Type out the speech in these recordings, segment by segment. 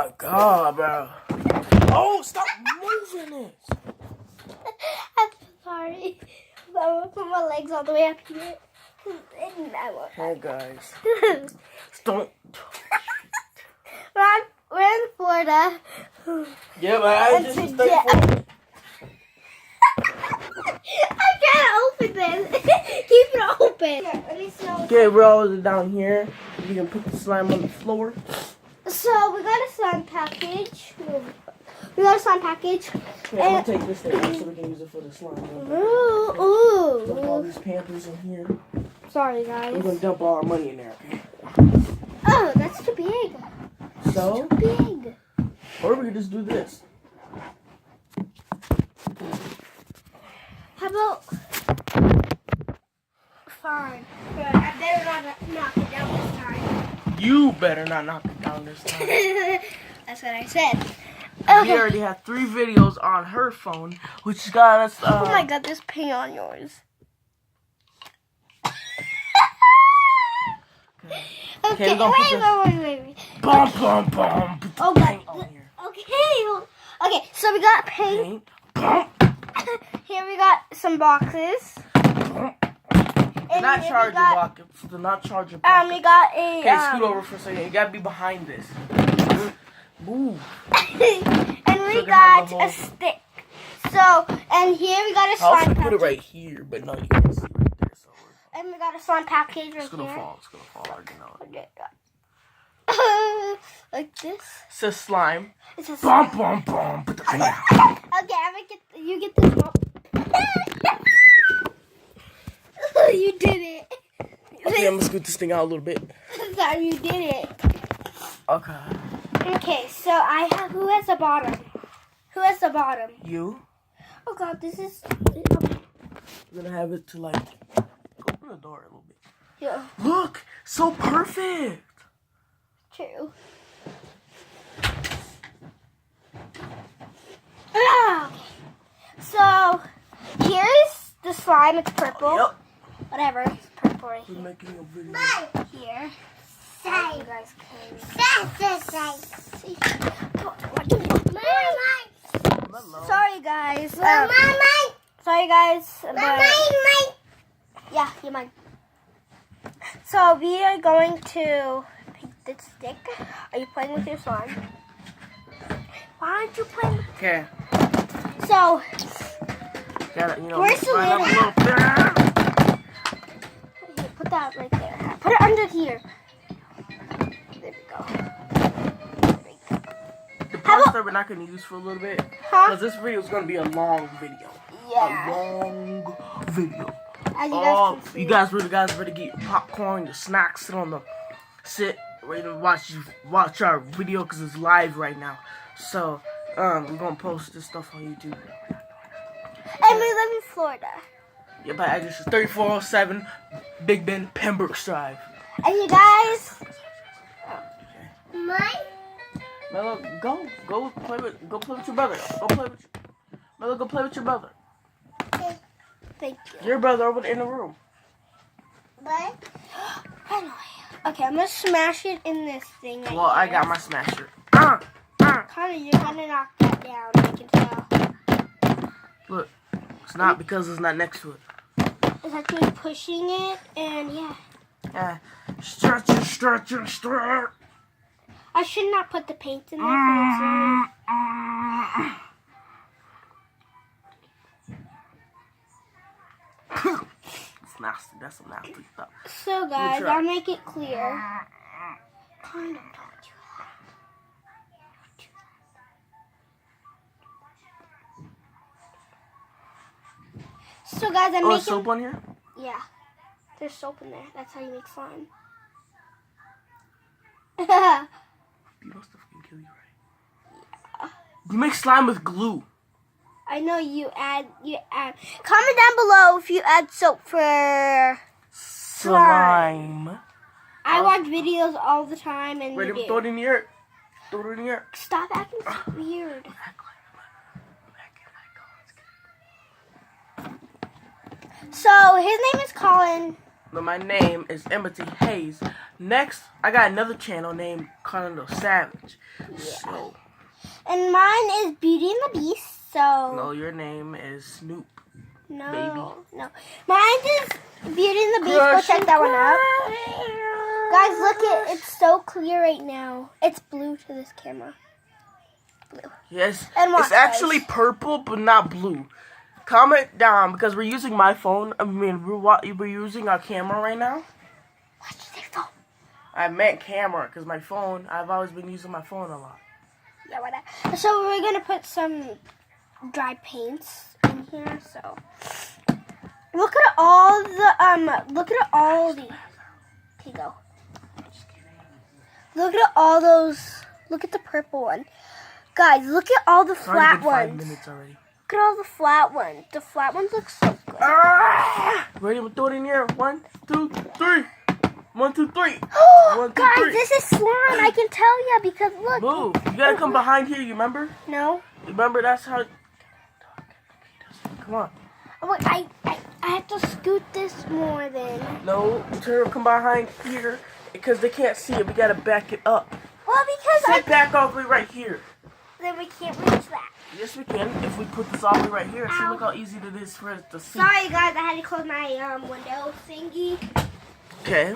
Oh my God, bro. Oh, stop moving it. I'm sorry. I'm gonna put my legs all the way up here. Hey guys. Don't. We're in Florida. Yeah, but I And just today- stay for I can't open this. Keep it open. Here, let me smell. Okay, we're all down here. You can put the slime on the floor. So we got a slime package. We got a slime package. Okay, I'm gonna take this thing out so we can use it for the slime. Ooh, Dump all ooh. these Pampers in here. Sorry, We're guys. gonna dump all our money in there, okay? Oh, that's too big. So, Too big. or we can just do this. How about? Fine. But I better not knock it down this time. You better not knock it down this time. That's what I said. We Okay. already have 3 videos on her phone, which got us. Oh my God, there's paint on yours. Okay, we're gonna put wait. Bum, bum, bum. Put the Oh God. paint on here. Okay, so we got paint. Paint. Bum, Here we got some boxes. bum. Do And not here charge we your got, pockets. Do not charge your we pockets. got a. Okay, scoot over for a second. You gotta be behind this. Move. And we So they got have the whole- a stick. So, and here we got a I slime also put package. it right here, but no, you can't see right there. So And we got a slime package right it's gonna here. fall. It's gonna fall. I already know. Okay. Like this. It says slime. It's a Bum, bum, bum. Put the paint out. Okay, I'm gonna get. You get this one. You did it. Okay, I'm gonna scoot this thing out a little bit. Sorry, you did it. Okay. Okay, so I have. Who has the bottom? Who has the bottom? You? Oh God, this is. We're gonna have it to like open the door a little bit. Yeah, Look, so perfect. true. Ah, okay. So here's the slime. It's purple. Yep. Whatever. It's purple right We're here. making a video. Here. So you guys can see. What do you want? Hello. Sorry guys. Sorry guys. But yeah, you mind. So we are going to pick the stick. Are you playing with your slime? Why aren't you playing? Okay. So Gotta, you know, Where's the line up a lid? little bit. here, put that right there. Put it under here. There we go. There we go. The How parts about- that we're not gonna use for a little bit, Huh? because this video is gonna be a long video. Yeah. A long video. As you Oh, guys can see. you guys ready to get your popcorn, your snacks, sit ready to watch our video because it's live right now. So we're gonna post this stuff on YouTube. And we live in Florida. Yeah, my address is 3407 Big Bend, Pembroke Drive. And you guys. Melo, go play with your brother. Melo, go play with your brother. Thank you. Your brother over in the room. Okay, I'm gonna smash it in this thing. Right Well, I here. got my smasher. Connor, you're gonna knock that down. I can tell. Look, it's not because it's not next to it. It's actually pushing it, and yeah. Yeah, stretch it, stretch it, stretch. I should not put the paint in there. So it's really... It's nasty. That's some nasty stuff. So guys, try. I'll make it clear. Connor, don't do that. So guys, I'm Oh, making. soap on here? Yeah, there's soap in there. That's how you make slime. You know stuff can kill you, right? You make slime with glue. I know you add. Comment down below if you add soap for. Slime. I watch videos all the time, and Ready you to do. throw it in the air? Throw it in the air. Stop acting so weird. So his name is Colin. No, my name is Emity Hayes. Next, I got another channel named Colonel Savage. So, and mine is Beauty and the Beast. So no, your name is Snoop. no, Baby. no, mine is Beauty and the Beast. Go check that one out, guys. Look it's so clear right now. It's blue to this camera. Blue. Yes, And what it's actually size? purple, but not blue. Comment down because we're using my phone. I mean, we're using our camera right now. Watch their phone. I meant camera because my phone. I've always been using my phone a lot. Yeah, whatever. So we're gonna put some dry paints in here. So look at all the Look at all the. Here you go. Look at all those. Look at the purple one, guys. Look at all the It's already flat been 5 ones. minutes already. Look at all the flat ones. The flat ones look so good. Ready? We'll throw it in here. 1, 2, 3. 1, 2, 3. 1, 2, Guys, 3. this is slime. I can tell you because look. Move. You gotta come behind here. You remember? No. Remember that's how. Come on. Oh, wait, I have to scoot this more then. No, come behind here because they can't see it. We gotta back it up. Well, because Sit back all the way right here. then we can't reach that. Yes, we can. If we put this all the way right here, see, Ow. look how easy it is for us to see. Sorry, guys. I had to close my window thingy. Okay,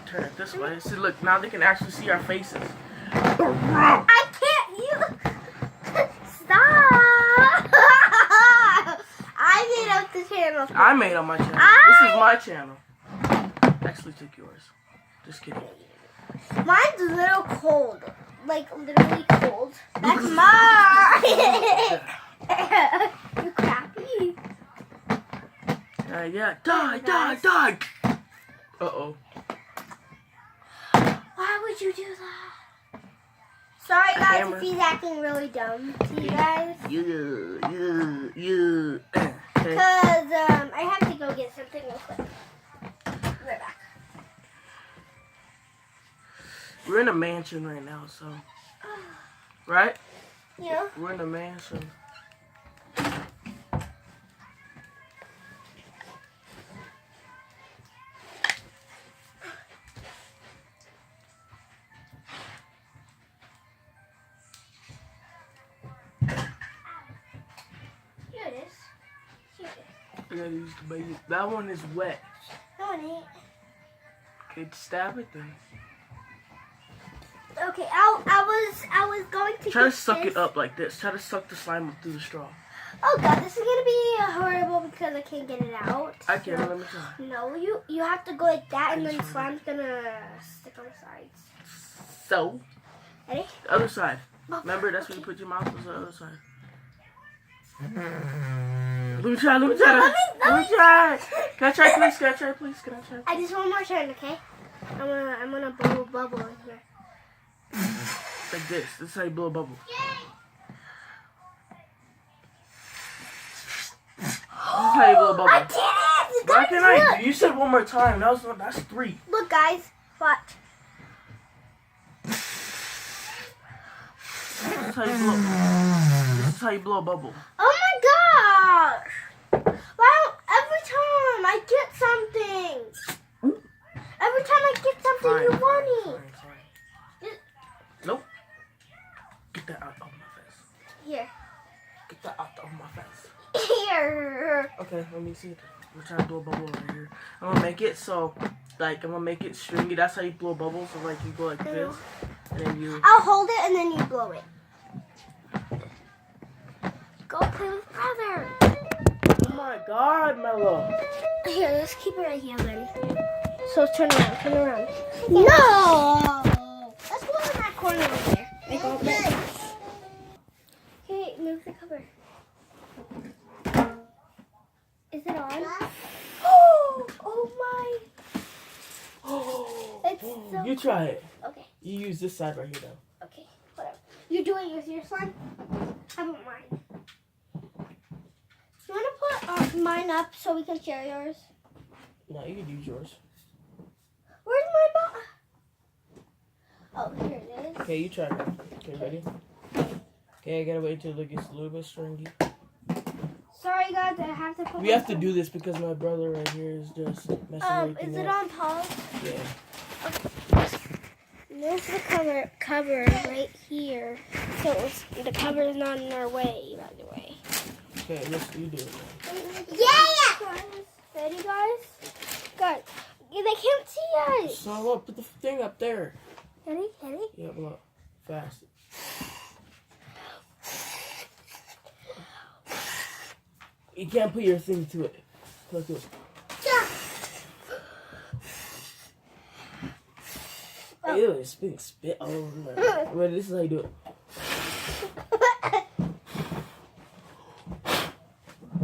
turn it this way. See, look, now they can actually see our faces. I can't. You stop. I made up the channel. I made on my channel. This is my channel. Actually, took yours. Just kidding. Mine's a little cold. Like, literally cold. That's mine. You crappy. Yeah. Die. Uh-oh. Why would you do that? Sorry, guys, Hammer. if he's acting really dumb to you guys. You. Okay. Because I have to go get something real quick. Right back. We're in a mansion right now, so. Right? Yeah. We're in a mansion. Here it is. Here it is. I gotta use the baby. That one is wet. No, it ain't. Okay, stab it then. Okay, I was going to Try to get suck this. it up like this. Try to suck the slime up through the straw. Oh god, this is gonna be horrible because I can't get it out. I can't. Let me try. No, you have to go like that, and then the slime's gonna stick on the sides. So, Ready? the other side. Oh, Remember, that's okay. when you put your mouth on the other side. Let me try. Let me Can I try, please? Can I try? I just one more turn, okay? I'm gonna blow a bubble in here. Like this. This is how you blow a bubble. This is how you blow a bubble. I did it! Why can't I? You said one more time. That's 3. Look, guys, watch. This is how you blow a bubble. Oh my gosh! Wow, every time I get something. Every time I get something, you want it. Fine. Nope. Get that out of my face. Here. Get that out of my face. Here. Okay, let me see. We're trying to blow a bubble right here. I'm gonna make it so, like, I'm gonna make it stringy. That's how you blow bubbles. So, like, you go like this, and then you. I'll hold it and then you blow it. Go play with brother. Oh my God, Mello. Here, let's keep it right here then. So turn around. No! Let's go in that corner over there. Okay, move the cover. Is it on? Oh my! It's so You try it. Okay, You use this side right here, though. okay, whatever. You do it with your slime? How about mine? You want to put mine up so we can share yours? No, you can use yours. Where's my Oh, here it is. Okay, you try it. Okay, ready? Okay, I gotta wait till it gets a little bit stringy. Sorry, guys, I have to put We have to do this because my brother right here is just messing everything is it up. on pause? Yeah. Move the cover right here. So the cover is not in our way, by the way. Okay, you do it. Yeah! Ready, guys? Good. Yeah, they can't see us. So look, put the thing up there. Ready? Yeah, look. Fast. You can't put your thing to it. Look it. Ew, it's being spit all over me. Wait, this is how you do it.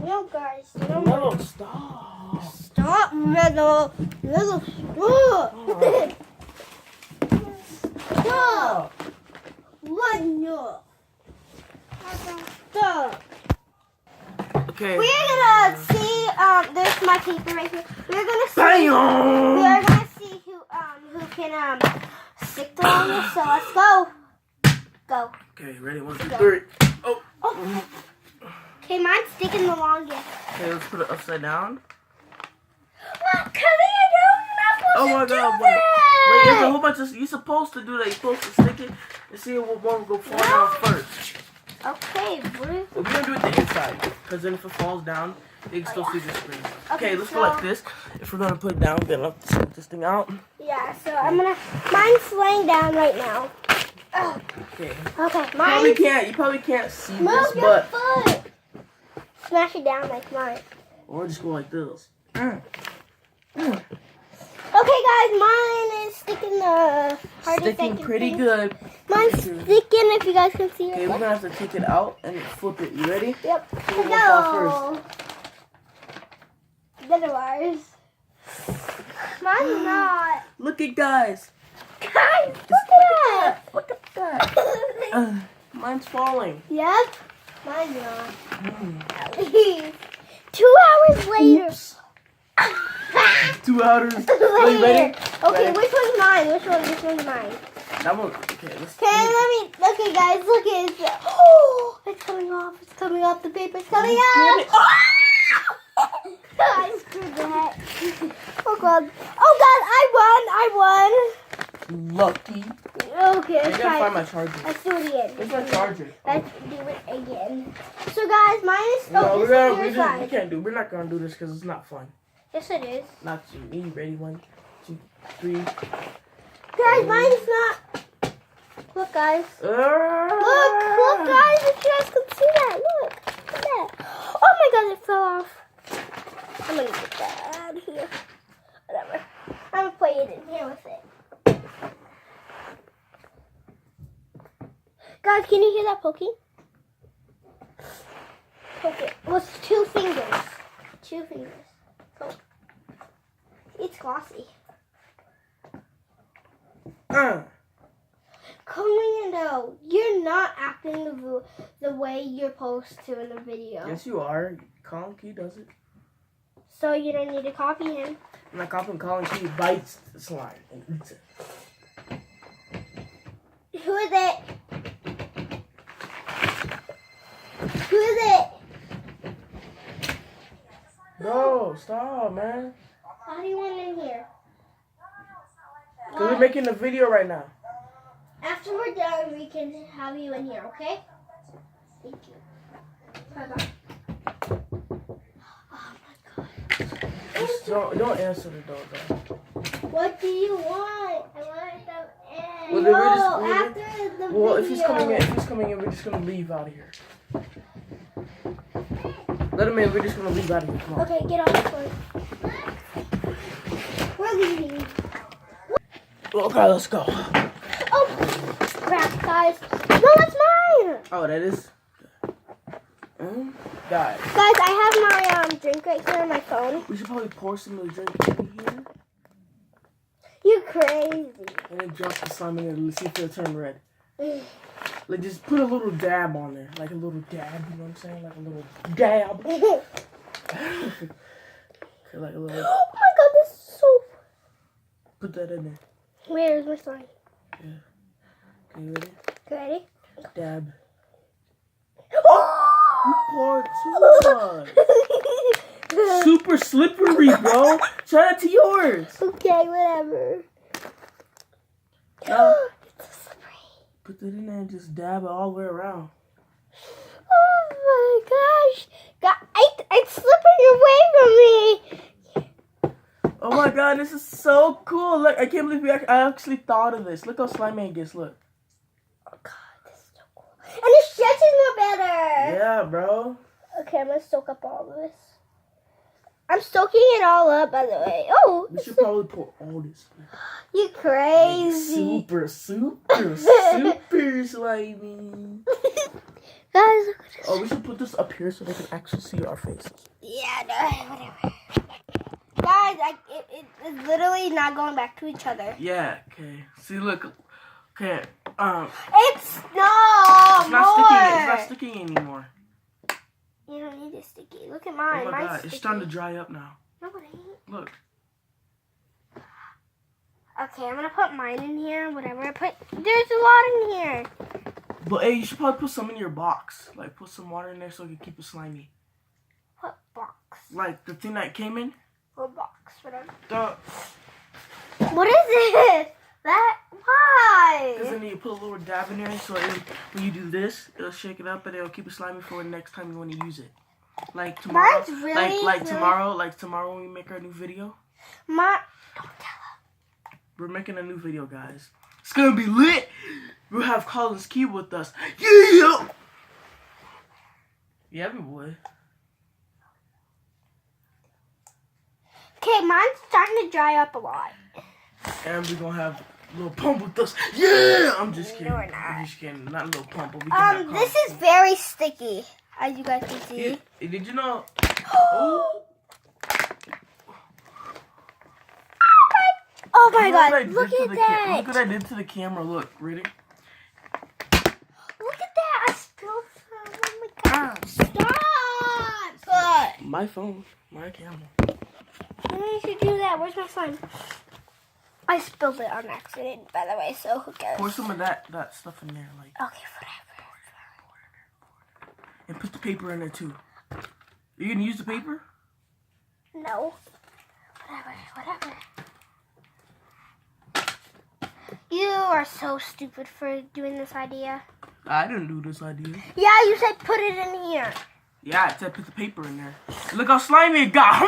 No, guys. No, No, stop. Stop, Meadow. Meadow, stop. Stop. What? No. Stop. Okay. We're gonna see. There's my paper right here. We're gonna see. Bam! We're gonna see who can stick the longest. So let's go. Go. Okay, ready? 1, 2, 3. Oh. Okay, mine's sticking the longest. Okay, let's put it upside down. What? Coming I Oh know my I'm supposed to God! do Wait, there's a that. whole bunch of. You're supposed to do that. You're supposed to stick it and see what one will go fall down first. Okay, Bruce. We're gonna do it the inside, because then if it falls down, you can still see the screen. Okay, let's go like this. If we're gonna put it down, then let's put this thing out. Yeah, so I'm gonna. Mine's laying down right now. Ugh. Okay. Okay, You probably can't see Move this, your but foot. Smash it down like mine. or just go like this. Okay, guys, mine is sticking the hardest I Sticking can pretty think. good. Mine's sticking. If you guys can see Okay, it. we're gonna have to take it out and flip it. You ready? Yep. Who will fall No. Otherwise, mine's not. Look at guys. Guys, look at that. Look at that. Mine's falling. Yep. Mine's not. At least 2 hours later. Oops. 2 hours. Are you ready? Okay, Ready? which one's mine? Which one's mine? That one. Okay, let's. Okay, guys, look at it. Oh, it's coming off. It's coming off. The paper's coming off. I screwed that. Oh God. Oh God, I won. Lucky. Okay, I let's gotta try find it. my charger. Let's do it again. Where's my charger? Let's do it again. So guys, mine is No, this is your we side. can't do. We're not gonna do this because it's not fun. Yes, it is. Not to me. Ready? 1, 2, 3. Guys, mine is not. Look, guys. Look, guys. If you guys can see that, look at that. Oh my God, it fell off. I'm gonna get that out of here. Whatever. I'm gonna play it in here with it. Guys, can you hear that poking? Poke it. Well, it's 2 fingers. 2 fingers. Poke. It's glossy. Commando, you're not acting the way you're supposed to in the video. Yes, you are. Colin Key does it. So you don't need to copy him. I'm not copying Colin Key. Bites the slime and eats it. Who is it? Who is it? No, stop, man. How do you want in here? Because we're making a video right now. After we're done, we can have you in here, okay? Thank you. Bye-bye. Oh my God. Just don't answer the door, though. What do you want? I want them in. Well, then we're just- No, we're- after the Well, video. if he's coming in, we're just gonna leave out of here. Let him in. We're just gonna leave out of here. Come on. Okay, get on the floor. We're leaving. Okay, let's go. Oh, crap, guys. No, that's mine. Oh, that is. Guys, Guys, I have my drink right here on my phone. we should probably pour some of the drink in here You're crazy. and then drop the slime in there to see if it'll turn red. Like, just put a little dab on there, like a little dab. You know what I'm saying? Like a little dab. Okay, like a little. Oh my God, this is so. Put that in there. Where's my slime? Yeah. Okay, you ready? Ready? Dab. Oh! Pour too much. Super slippery, bro. Try that to yours. Okay, whatever. No. It's so slippery. Put that in there and just dab it all the way around. Oh my gosh. It's slipping away from me. Oh my god, this is so cool. Look, I can't believe I actually thought of this. Look how slimy it gets, look. Oh god, this is so cool. And it's stretching more better. Yeah, bro. Okay, I'm gonna soak up all of this. I'm soaking it all up, by the way. Oh, We should probably pour all this. you crazy. Super slimy. Guys, look at this. Oh, we should put this up here so they can actually see our faces. Yeah, no, whatever. Guys, it's literally not going back to each other. Yeah, okay. See, look. Okay, It's it's not sticking anymore. You don't need it sticky. Look at mine. Oh my Mine's god, sticky. it's starting to dry up now. No, it ain't. Look. Okay, I'm gonna put mine in here. Whatever I put, there's a lot in here. But hey, you should probably put some in your box. Like, put some water in there so you can keep it slimy. What box? Like, the thing that came in. What box? Whatever. The What is it? That why? Because then you put a little dab in there, so when you do this, it'll shake it up and it'll keep it slimy for the next time you want to use it. Like tomorrow, Mine's really, tomorrow when we make our new video, Don't tell her. we're making a new video, guys. It's gonna be lit. We'll have Colin's key with us. Yeah. Yeah, we would. Okay, mine's starting to dry up a lot. And we're gonna have a little pump with us. Yeah. I'm just kidding. No, we're not. I'm just kidding. Not a little pump, but we can. This is very sticky, as you guys can see. Did you know? Oh. Oh my god, Look look at that. Look what I did to the camera. Look, ready? Look at that. I spilled some. Oh my god. Stop. My phone, my camera. Why did you do that? Where's my slime? I spilled it on accident, by the way, so who cares? Pour some of that stuff in there, like. Okay, whatever. And put the paper in there too. You gonna use the paper? No. Whatever. You are so stupid for doing this idea. I didn't do this idea. Yeah, you said put it in here. Yeah, I said put the paper in there. Look how slimy it got.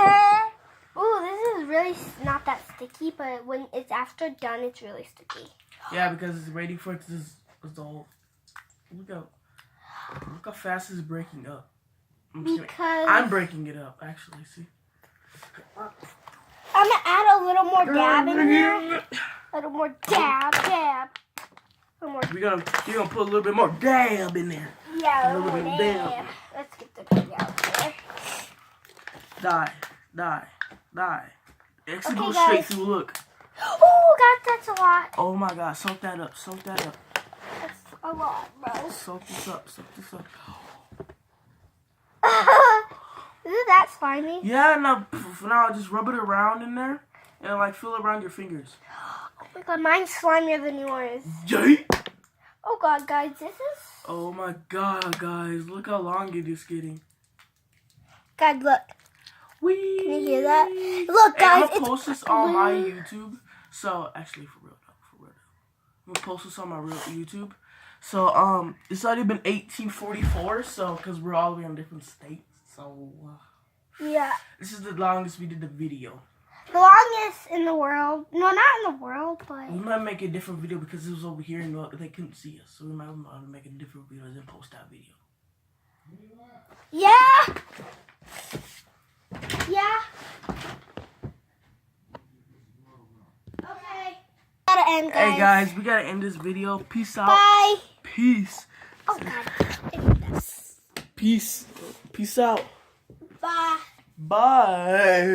Ooh, this is really not that sticky, but when it's after done, it's really sticky. Yeah, because it's waiting for it to dissolve. Look how fast it's breaking up. I'm breaking it up, actually. See. I'm gonna add a little more dab in there. A little more dab. You're gonna put a little bit more dab in there. Yeah, a little bit of dab. Let's get the big out there. Die. Actually, Okay, go guys. straight through. Look. Oh, God, that's a lot. Oh my God! Soak that up. That's a lot, bro. Soak this up. Isn't that slimy? Yeah. Now just rub it around in there and like feel it around your fingers. Oh my god, mine's slimier than yours. Yay! Oh god, guys, this is... Oh my God, guys! Look how long it is getting. God, look. Whee! Can you hear that? Look, guys, I'm gonna post this on my YouTube. So actually, for real though. I'm gonna post this on my real YouTube. So it's already been 1844. So because we're all the way in different states. So yeah, this is the longest we did the video. the longest in the world. No, not in the world, but We might make a different video because it was over here and they couldn't see us. So we might make a different video and then post that video. yeah. Okay. Gotta end, guys. Hey guys, we gotta end this video. Peace out. Bye. Peace. Oh god. Peace. Peace out. Bye. Bye.